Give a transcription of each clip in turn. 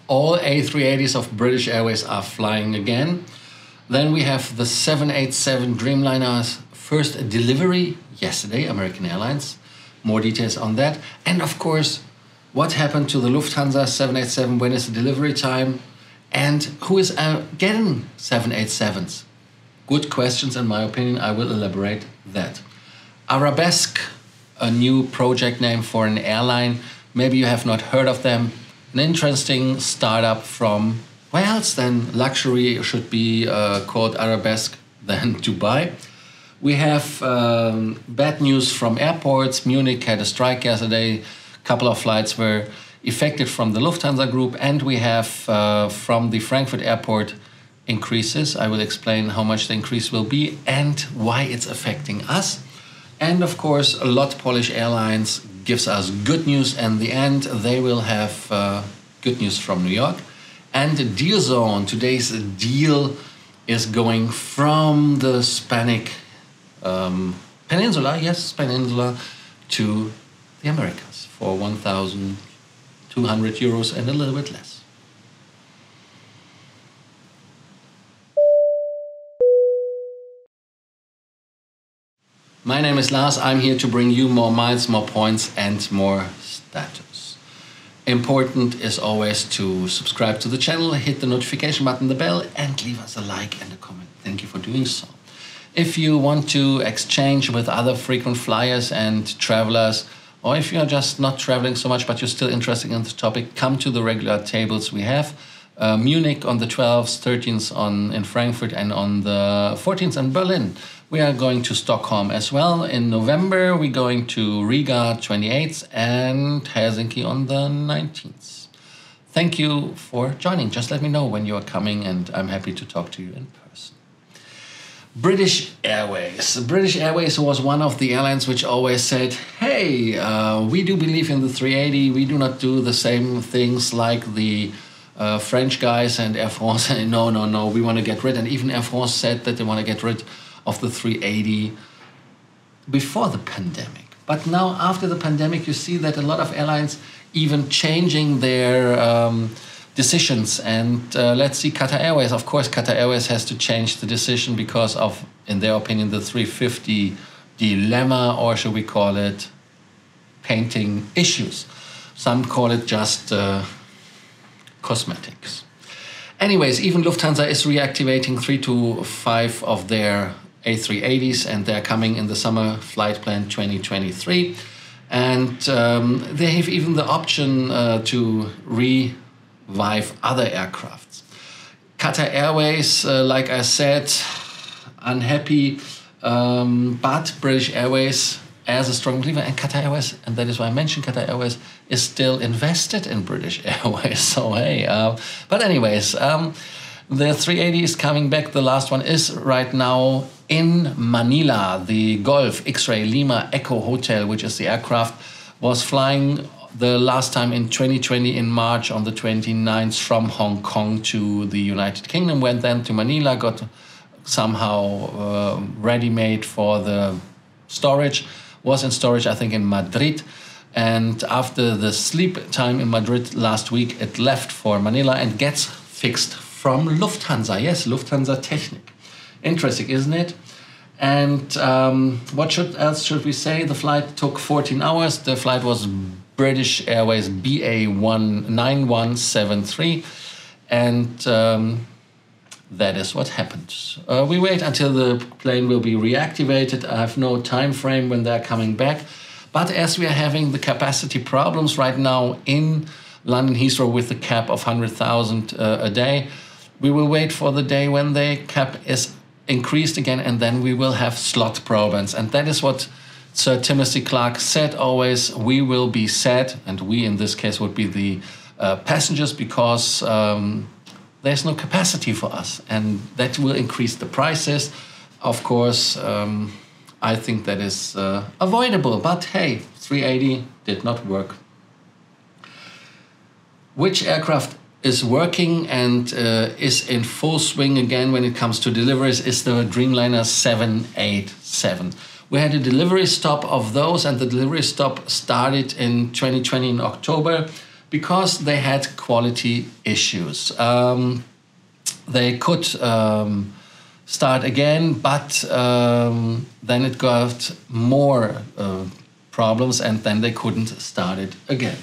all A380s of British Airways are flying again. Then we have the 787 Dreamliner's first delivery yesterday, American Airlines. More details on that. And of course, what happened to the Lufthansa 787? When is the delivery time? And who is getting 787s? Good questions, in my opinion. I will elaborate that. Arabesque, a new project name for an airline. Maybe you have not heard of them. An interesting startup from, where else than luxury should be called Arabesque than Dubai. We have bad news from airports. Munich had a strike yesterday. A couple of flights were affected from the Lufthansa Group. And we have from the Frankfurt airport increases. I will explain how much the increase will be and why it's affecting us. And of course, a lot Polish Airlines gives us good news. And in the end, they will have good news from New York. And Deal Zone, today's deal is going from the Hispanic Peninsula, yes, Peninsula, to the Americas for 1,200 euros and a little bit less. My name is Lars. I'm here to bring you more miles, more points, and more status. Important is always to subscribe to the channel, hit the notification button, the bell, and leave us a like and a comment. Thank you for doing so. If you want to exchange with other frequent flyers and travelers, or if you're just not traveling so much but you're still interested in the topic, come to the regular tables we have. Munich on the 12th, 13th in Frankfurt, and on the 14th in Berlin. We are going to Stockholm as well. In November, we're going to Riga 28th and Helsinki on the 19th. Thank you for joining. Just let me know when you're coming and I'm happy to talk to you in person. British Airways. British Airways was one of the airlines which always said, hey, we do believe in the 380. We do not do the same things like the French guys and Air France. No, we want to get rid. And even Air France said that they want to get rid of the 380 before the pandemic. But now after the pandemic, you see that a lot of airlines even changing their decisions. And let's see Qatar Airways. Of course, Qatar Airways has to change the decision because of, in their opinion, the 350 dilemma, or should we call it painting issues. Some call it just cosmetics. Anyways, even Lufthansa is reactivating 3 to 5 of their A380s, and they're coming in the summer flight plan 2023. And they have even the option to revive other aircrafts. Qatar Airways, like I said, unhappy, but British Airways as a strong believer, and Qatar Airways, and that is why I mentioned Qatar Airways, is still invested in British Airways. So hey, but anyways, the 380 is coming back. The last one is right now in Manila. The Golf X-Ray Lima Echo Hotel, which is the aircraft, was flying the last time in 2020 in March on the 29th from Hong Kong to the United Kingdom, went then to Manila, got somehow ready-made for the storage, was in storage, I think, in Madrid. And after the sleep time in Madrid last week, it left for Manila and gets fixed from Lufthansa. Yes, Lufthansa Technik. Interesting, isn't it? And what else should we say? The flight took 14 hours. The flight was British Airways BA9173. And that is what happened. We wait until the plane will be reactivated. I have no time frame when they're coming back. But as we are having the capacity problems right now in London Heathrow with the cap of 100,000 a day, we will wait for the day when the cap is increased again, and then we will have slot problems. And that is what Sir Timothy Clark said always: we will be sad, and we in this case would be the passengers, because there's no capacity for us, and that will increase the prices. Of course, I think that is avoidable, but hey, 380 did not work. Which aircraft is working and is in full swing again when it comes to deliveries is the Dreamliner 787. We had a delivery stop of those, and the delivery stop started in 2020 in October. because they had quality issues. They could start again, but then it got more problems, and then they couldn't start it again.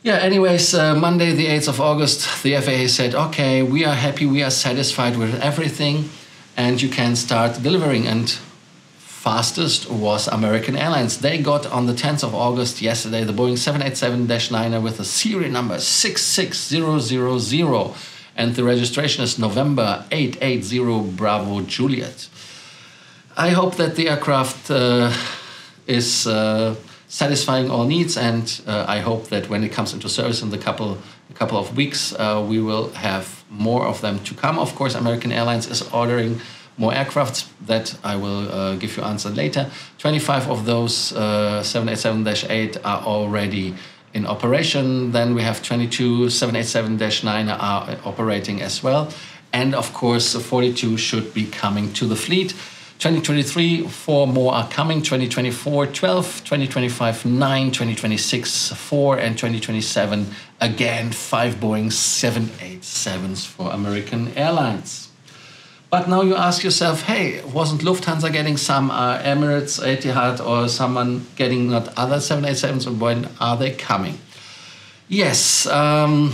Yeah, anyways, Monday the 8th of August, the FAA said, okay, we are happy, we are satisfied with everything, and you can start delivering. And fastest was American Airlines. They got on the 10th of August, yesterday, the Boeing 787-9er with a serial number 66000, and the registration is November 880 Bravo Juliet. I hope that the aircraft is satisfying all needs, and I hope that when it comes into service in a couple of weeks, we will have more of them to come. Of course, American Airlines is ordering more aircrafts. That I will give you answer later. 25 of those 787-8 are already in operation. Then we have 22 787-9 are operating as well. And of course, 42 should be coming to the fleet. 2023, 4 more are coming. 2024, 12. 2025, 9. 2026, 4. And 2027, again, 5 Boeing 787s for American Airlines. But now you ask yourself, hey, wasn't Lufthansa getting some, Emirates, Etihad, or someone getting not other 787s, and when are they coming? Yes, there are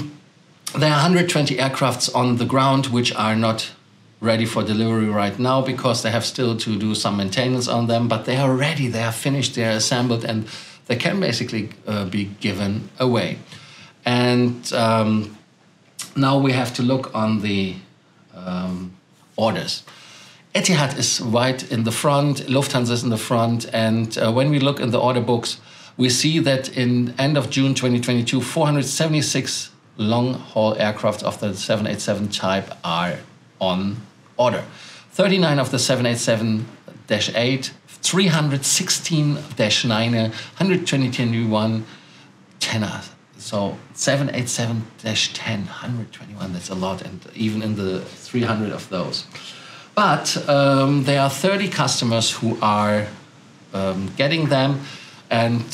120 aircrafts on the ground which are not ready for delivery right now because they have still to do some maintenance on them, but they are ready, they are finished, they are assembled, and they can basically be given away. And now we have to look on the orders. Etihad is right in the front, Lufthansa is in the front, and when we look in the order books, we see that in end of June 2022, 476 long-haul aircraft of the 787 type are on order. 39 of the 787-8, 316-9, 121 10. So 787-10, 121, that's a lot, and even in the 300 of those. But there are 30 customers who are getting them, and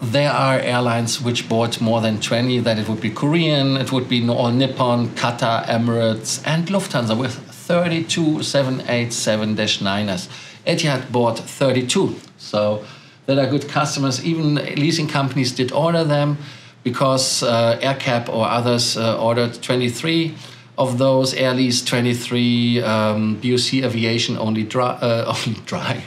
there are airlines which bought more than 20, that it would be Korean, it would be all Nippon, Qatar, Emirates, and Lufthansa with 32 787-9ers. Etihad bought 32, so that are good customers. Even leasing companies did order them because AirCap or others ordered 23 of those. Air Lease 23, BOC Aviation only dry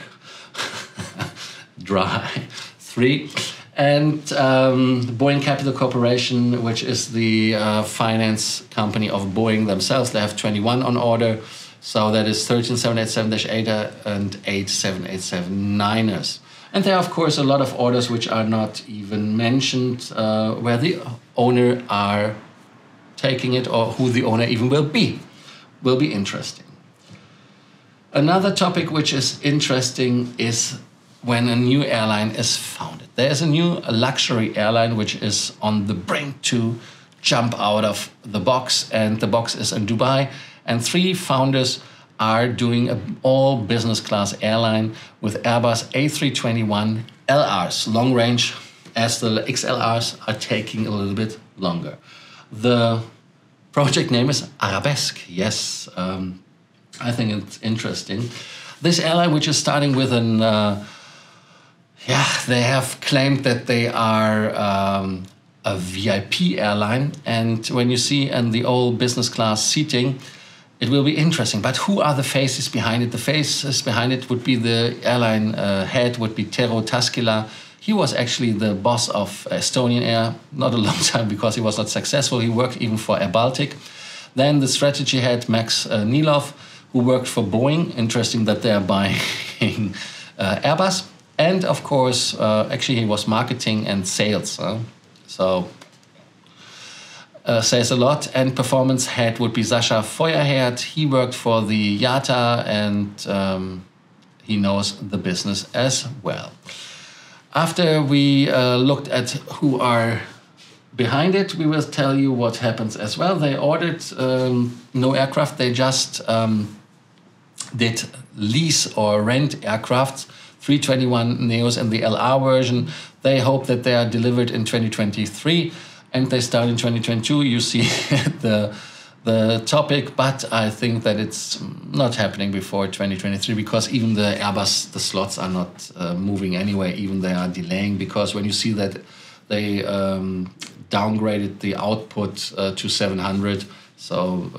3. And Boeing Capital Corporation, which is the finance company of Boeing themselves, they have 21 on order. So that is 13 787-8 and 8 787-9ers. And there are, of course, a lot of orders which are not even mentioned, where the owner are taking it or who the owner even will be interesting. Another topic which is interesting is when a new airline is founded. There is a new luxury airline which is on the brink to jump out of the box, and the box is in Dubai, and 3 founders are doing an all business class airline with Airbus A321 LRs, long range, as the XLRs are taking a little bit longer. The project name is Arabesque. Yes, I think it's interesting. This airline, which is starting with an, they have claimed that they are a VIP airline, and when you see in the old business class seating, it will be interesting. But who are the faces behind it? The faces behind it would be the airline head, would be Tero Taskila. He was actually the boss of Estonian Air, not a long time because he was not successful. He worked even for Air Baltic. Then the strategy head, Max Nilov, who worked for Boeing. Interesting that they are buying Airbus. And of course, actually he was marketing and sales. Says a lot. And performance head would be Sascha Feuerherd. He worked for the IATA, and he knows the business as well. After we looked at who are behind it, we will tell you what happens as well. They ordered no aircraft. They just did lease or rent aircraft 321 Neos in the LR version. They hope that they are delivered in 2023 and they start in 2022. You see the topic, but I think that it's not happening before 2023 because even the Airbus, the slots are not moving anyway, even they are delaying, because when you see that they downgraded the output to 700, so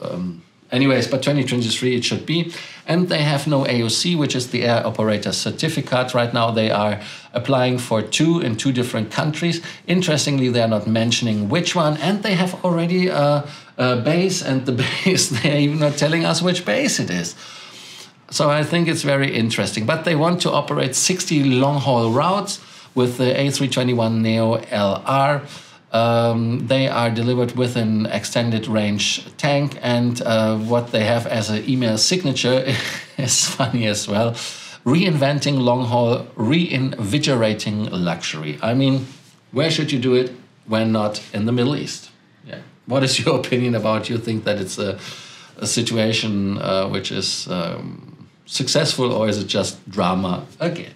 anyways, but 2023 it should be. And they have no AOC, which is the Air Operator Certificate. Right now they are applying for 2 in 2 different countries. Interestingly, they are not mentioning which one, and they have already a base, and the base, they are even not telling us which base it is. So I think it's very interesting. But they want to operate 60 long-haul routes with the A321neo LR. They are delivered with an extended range tank, and what they have as an email signature is funny as well. Reinventing long-haul, reinvigorating luxury. I mean, where should you do it when not in the Middle East? Yeah. What is your opinion about? You think that it's a situation which is successful, or is it just drama again?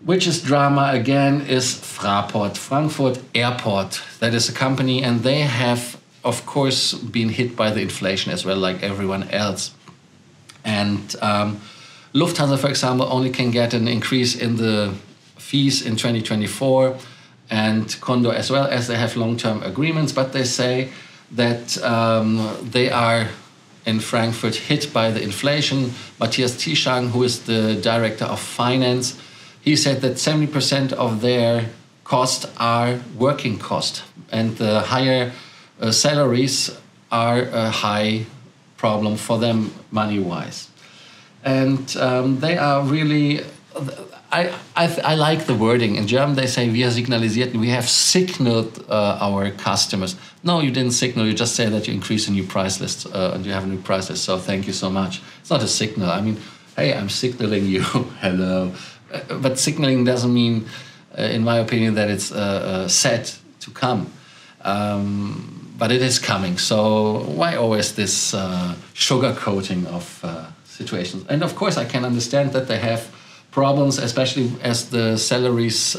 Which is drama again is Fraport, Frankfurt Airport. That is a company, and they have, of course, been hit by the inflation as well, like everyone else. And Lufthansa, for example, only can get an increase in the fees in 2024, and Condor as well, as they have long-term agreements. But they say that they are in Frankfurt hit by the inflation. Matthias Tischang, who is the director of finance, he said that 70% of their costs are working cost, and the higher salaries are a high problem for them money-wise. And they are really, I like the wording. In German they say, wir signalisierten, we have signaled our customers. No, you didn't signal, you just say that you increase a new price list and you have a new price list, so thank you so much. It's not a signal. I mean, hey, I'm signaling you, hello. But signaling doesn't mean, in my opinion, that it's set to come. But it is coming. So why always this sugarcoating of situations? And of course, I can understand that they have problems, especially as the salaries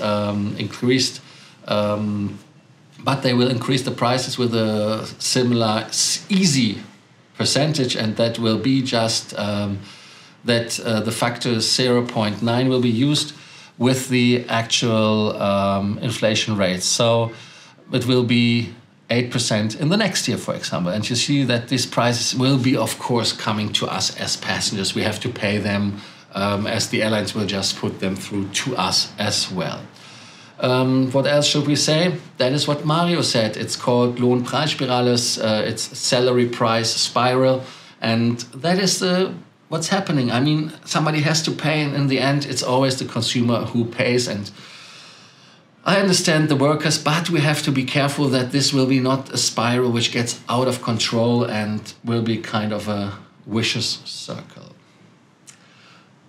increased. But they will increase the prices with a similar easy percentage, and that will be just that the factor 0.9 will be used with the actual inflation rates. So it will be 8% in the next year, for example. And you see that these prices will be, of course, coming to us as passengers. We have to pay them, as the airlines will just put them through to us as well. What else should we say? That is what Mario said. It's called Lohnpreisspirale. It's salary price spiral. And that is what's happening. I mean, somebody has to pay, and in the end, it's always the consumer who pays. And I understand the workers, but we have to be careful that this will be not a spiral which gets out of control and will be kind of a vicious circle.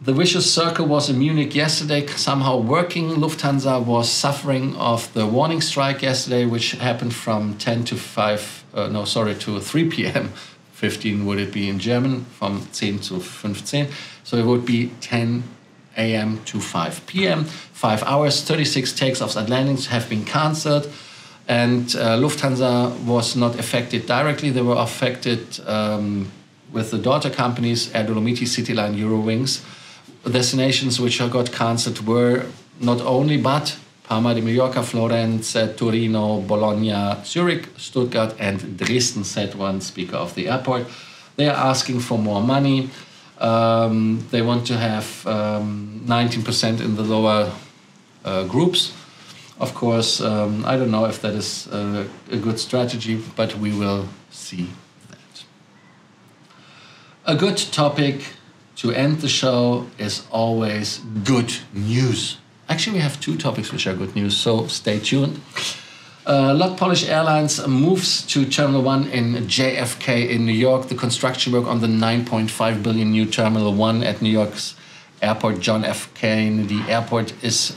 The vicious circle was in Munich yesterday, somehow working. Lufthansa was suffering of the warning strike yesterday, which happened from 10 to 3 p.m. 15 would it be in German, from 10 to 15. So it would be 10 a.m. to 5 p.m. 5 hours, 36 takes-offs and landings have been cancelled. And Lufthansa was not affected directly. They were affected with the daughter companies, Air Dolomiti, Cityline, Eurowings. Destinations which got cancelled were not only, but Palma de Mallorca, Florence, Torino, Bologna, Zurich, Stuttgart, and Dresden, said one speaker of the airport. They are asking for more money. They want to have 19% in the lower groups. Of course, I don't know if that is a good strategy, but we will see that. A good topic to end the show is always good news. Actually, we have 2 topics which are good news, so stay tuned. LOT Polish Airlines moves to Terminal 1 in JFK in New York. The construction work on the $9.5 billion new Terminal 1 at New York's airport, John F. Kennedy Airport, is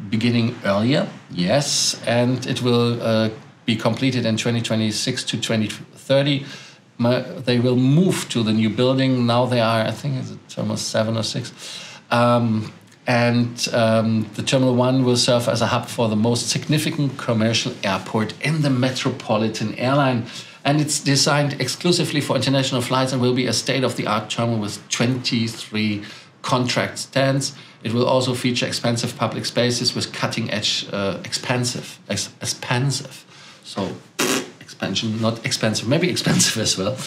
beginning earlier, yes, and it will be completed in 2026 to 2030. They will move to the new building. Now they are, I think it's Terminal 7 or 6. The Terminal 1 will serve as a hub for the most significant commercial airport in the metropolitan airline. And it's designed exclusively for international flights and will be a state-of-the-art terminal with 23 contract stands. It will also feature expansive public spaces with cutting-edge, expansive. So, expansion, not expensive, maybe expensive as well.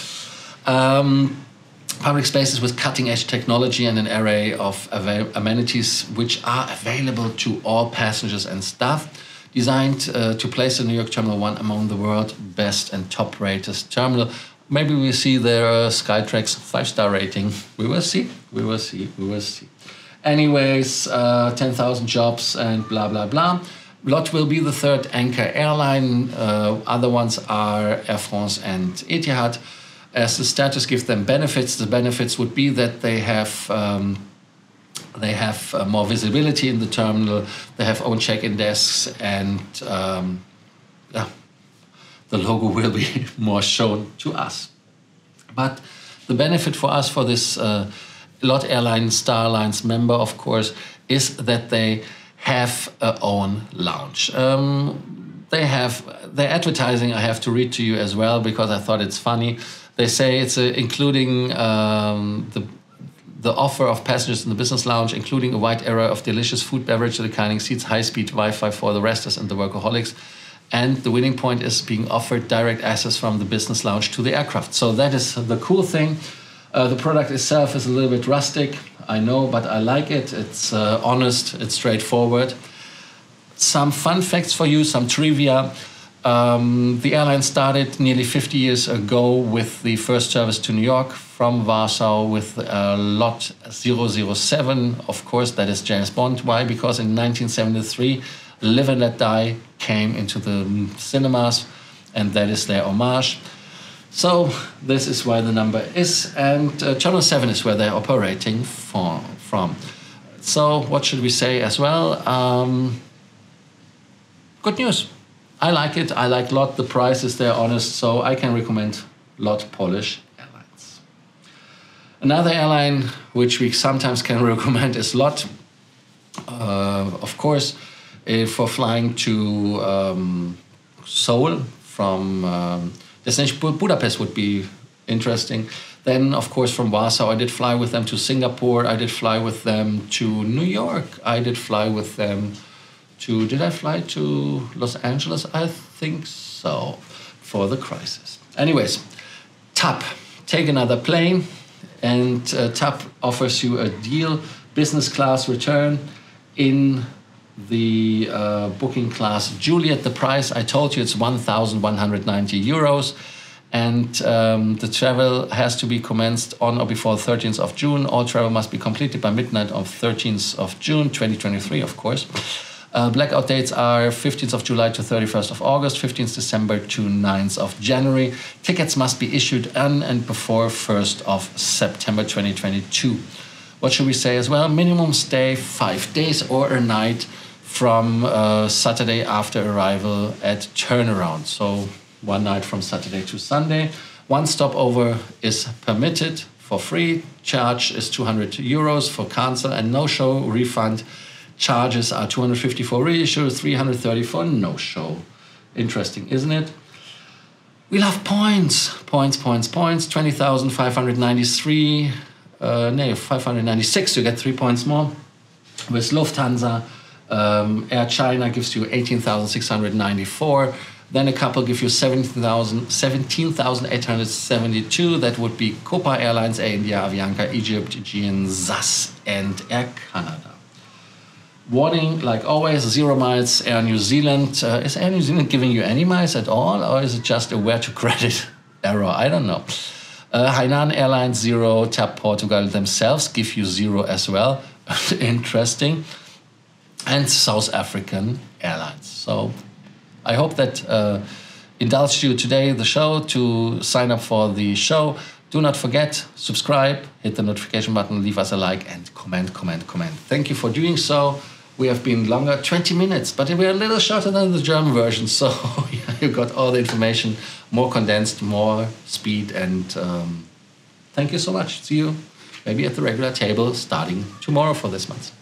Public spaces with cutting-edge technology and an array of amenities which are available to all passengers and staff, designed to place the New York Terminal 1 among the world's best and top-rated terminal. Maybe we see their Skytrax 5-star rating. We will see. Anyways, 10,000 jobs and blah, blah, blah. LOT will be the third anchor airline. Other ones are Air France and Etihad. As the status gives them benefits, the benefits would be that they have more visibility in the terminal, they have own check-in desks, and the logo will be more shown to us. But the benefit for us, for this LOT Airline Star Alliance member, of course, is that they have a own lounge. They have their advertising. I have to read to you as well because I thought it's funny. They say it's including the offer of passengers in the business lounge, including a wide array of delicious food, beverage, reclining seats, high-speed Wi-Fi for the resters and the workaholics. And the winning point is being offered direct access from the business lounge to the aircraft. So that is the cool thing. The product itself is a little bit rustic, I know, but I like it. It's honest, it's straightforward. Some fun facts for you, some trivia. The airline started nearly 50 years ago with the first service to New York from Warsaw with Lot 007. Of course, that is James Bond. Why? Because in 1973, Live and Let Die came into the cinemas, and that is their homage. So this is why the number is, and Channel 7 is where they're operating from. So what should we say as well? Good news. I like it. I like LOT. The price is there, honest, so I can recommend LOT Polish Airlines. Another airline which we sometimes can recommend is LOT. Of course, for flying to Seoul from destination Budapest would be interesting. Then, of course, from Warsaw, I did fly with them to Singapore. I did fly with them to New York. I did fly with them to, did I fly to Los Angeles? I think so, for the crisis. Anyways, TAP, take another plane, and TAP offers you a deal, business class return in the booking class Juliet. The price, I told you, it's 1,190 euros. And the travel has to be commenced on or before 13th of June. All travel must be completed by midnight of 13th of June, 2023, of course. Blackout dates are 15th of July to 31st of August, 15th December to 9th of January. Tickets must be issued on and before 1st of September 2022. What should we say as well? Minimum stay 5 days or a night from Saturday after arrival at turnaround. So 1 night from Saturday to Sunday. 1 stopover is permitted for free. Charge is 200 euros for cancel and no-show. Refund charges are 250 for reissue, 330 for no-show. Interesting, isn't it? We love points. Points. 20,593. 596 to get 3 points more. With Lufthansa, Air China gives you 18,694. Then a couple give you 17,872. That would be Copa Airlines, Air India, Avianca, Egypt, Aegean, SAS, and Air Canada. Warning, like always, 0 miles, Air New Zealand. Is Air New Zealand giving you any miles at all, or is it just a where to credit error? I don't know. Hainan Airlines, 0. TAP Portugal themselves give you 0 as well. Interesting. And South African Airlines. So I hope that indulged you today, the show, to sign up for the show. Do not forget, subscribe, hit the notification button, leave us a like, and comment. Thank you for doing so. We have been longer, 20 minutes, but we are a little shorter than the German version, so yeah, you got all the information, more condensed, more speed, and thank you so much. See you. maybe at the regular table starting tomorrow for this month.